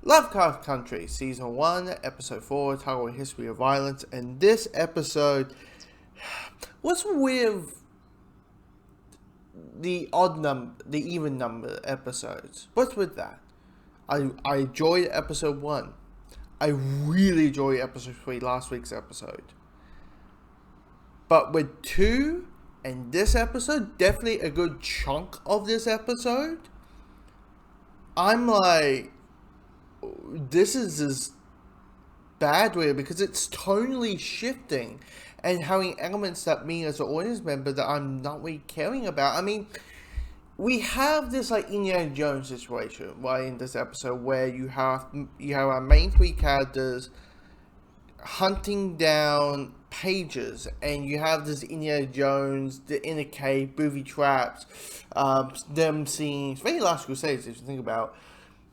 Lovecraft Country, Season 1, Episode 4, titled History of Violence. And this episode, what's with the even number episodes? What's with that? I enjoyed Episode 1. I really enjoyed Episode 3, last week's episode. But with 2 and this episode, definitely a good chunk of this episode, I'm like, this is this bad way because it's tonally shifting and having elements that me as an audience member that I'm not really caring about. I mean, we have this like Indiana Jones situation right in this episode where you have our main three characters hunting down pages, and you have this Indiana Jones, the inner cave, booby traps, them seeing very Last Crusades if you think about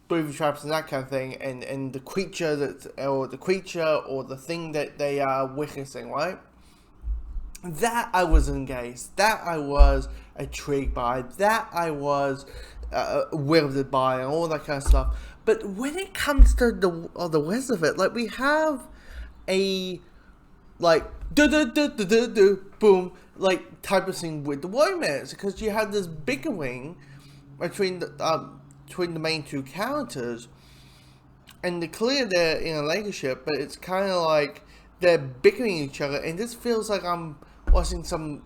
booby traps and that kind of thing, and the creature or the thing that they are witnessing, right? That I was engaged, that I was intrigued by, that I was wilted by, and all that kind of stuff. But when it comes to the rest of it, like we have a like boom like type of thing with the romance, because you have this bickering between the main two characters, and they're clear they're in a relationship, but it's kind of like they're bickering each other, and this feels like I'm watching some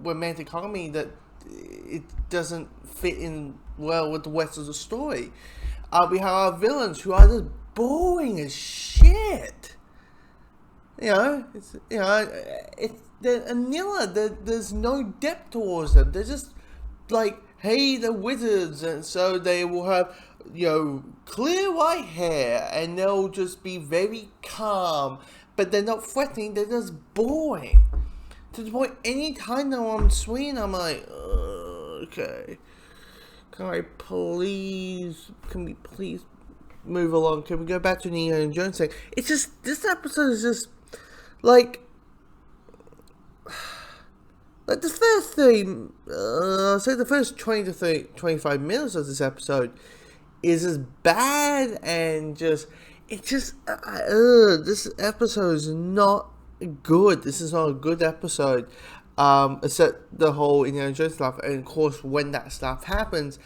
romantic comedy that it doesn't fit in well with the rest of the story. We have our villains who are just boring as shit. They're vanilla. There's no depth towards them. They're just like, hey, they're wizards, and so they will have, clear white hair, and they'll just be very calm, but they're not threatening. They're just boring. To the point, anytime that I'm swinging, I'm like, okay, can we please move along? Can we go back to the Indiana Jones thing? It's just, this episode is just like the first thing, say the first 20 to 25 minutes of this episode is just bad, and this episode is not good. This is not a good episode, except the whole Indiana Jones stuff. And of course, when that stuff happens,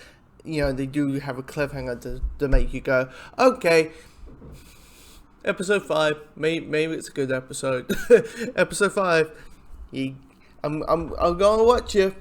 they do have a cliffhanger to make you go, okay, episode 5, maybe it's a good episode. Episode 5, I'm gonna watch you.